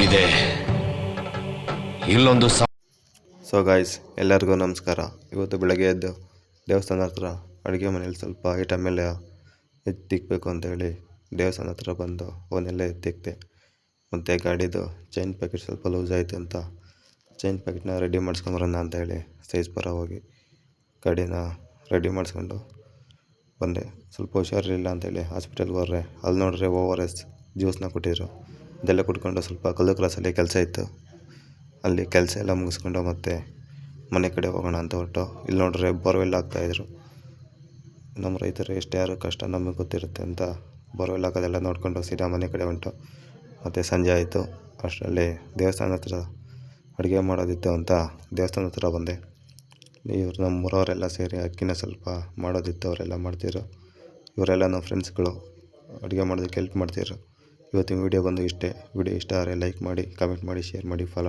ಇದೆ. ಇಲ್ಲೊಂದು so guys, ಎಲ್ಲರಿಗೂ ನಮಸ್ಕಾರ. ಇವತ್ತು ಬೆಳಗ್ಗೆ ಎದ್ದು ದೇವಸ್ಥಾನ ಹತ್ರ ಅಡುಗೆ ಮನೇಲಿ ಸ್ವಲ್ಪ ಐಟಮ್ ಎಲ್ಲ ಎತ್ತಿಕ್ಬೇಕು ಅಂತೇಳಿ ದೇವಸ್ಥಾನ ಹತ್ರ ಬಂದು ಅವನ್ನೆಲ್ಲ ಎತ್ತಿಕ್ತೆ. ಮತ್ತು ಗಾಡಿದು ಚೈನ್ ಪ್ಯಾಕೆಟ್ ಸ್ವಲ್ಪ ಲೂಸ್ ಆಯಿತು ಅಂತ ಚೈನ್ ಪ್ಯಾಕೆಟ್ನ ರೆಡಿ ಮಾಡಿಸ್ಕೊಂಬರೋಣ ಅಂತೇಳಿ ಸೈಜ್ ಪರ ಹೋಗಿ ಗಾಡಿನ ರೆಡಿ ಮಾಡಿಸ್ಕೊಂಡು ಬಂದೆ. ಸ್ವಲ್ಪ ಹುಷಾರಿರಲಿಲ್ಲ ಅಂತೇಳಿ ಹಾಸ್ಪಿಟಲ್ಗೆ ಹೋದ್ರೆ ಅಲ್ಲಿ ನೋಡ್ರೆ ORS ಜ್ಯೂಸನ್ನ ಕೊಟ್ಟಿದ್ರು. ಅದೆಲ್ಲ ಕುಡ್ಕೊಂಡು ಸ್ವಲ್ಪ ಕಲ್ಲು ಕ್ರಾಸಲ್ಲಿ ಕೆಲಸ ಇತ್ತು, ಅಲ್ಲಿ ಕೆಲಸ ಎಲ್ಲ ಮುಗಿಸ್ಕೊಂಡು ಮತ್ತೆ ಮನೆ ಕಡೆ ಹೋಗೋಣ ಅಂತ ಹೊರಟು. ಇಲ್ಲಿ ನೋಡ್ರೆ ಬೋರ್ವೆಲ್ ಹಾಕ್ತಾಯಿದ್ರು. ನಮ್ಮ ರೈತರು ಎಷ್ಟು ಯಾರು ಕಷ್ಟ ನಮಗೆ ಗೊತ್ತಿರುತ್ತೆ ಅಂತ ಬೋರ್ವೆಲ್ ಹಾಕೋದೆಲ್ಲ ನೋಡ್ಕೊಂಡು ಸೀದಾ ಮನೆ ಕಡೆ ಹೊಂಟು. ಮತ್ತು ಸಂಜೆ ಆಯಿತು. ಅಷ್ಟರಲ್ಲಿ ದೇವಸ್ಥಾನ ಹತ್ರ ಅಡುಗೆ ಮಾಡೋದಿತ್ತು ಅಂತ ದೇವಸ್ಥಾನ ಹತ್ರ ಬಂದೆ. ಇವರು ನಮ್ಮ ಊರವರೆಲ್ಲ ಸೇರಿ ಅಕ್ಕಿನ ಸ್ವಲ್ಪ ಮಾಡೋದಿತ್ತು, ಅವರೆಲ್ಲ ಮಾಡ್ತಿದ್ರು. ಇವರೆಲ್ಲ ನಮ್ಮ ಫ್ರೆಂಡ್ಸ್ಗಳು ಅಡುಗೆ ಮಾಡೋದಕ್ಕೆ ಹೆಲ್ಪ್ ಮಾಡ್ತಿದ್ರು. ಇವತ್ತಿನ ವೀಡಿಯೋ ಬಂದು ಇಷ್ಟೇ. ವಿಡಿಯೋ ಇಷ್ಟ ಆದರೆ ಲೈಕ್ ಮಾಡಿ, ಕಮೆಂಟ್ ಮಾಡಿ, ಶೇರ್ ಮಾಡಿ, ಫಾಲೋ ಮಾಡಿ.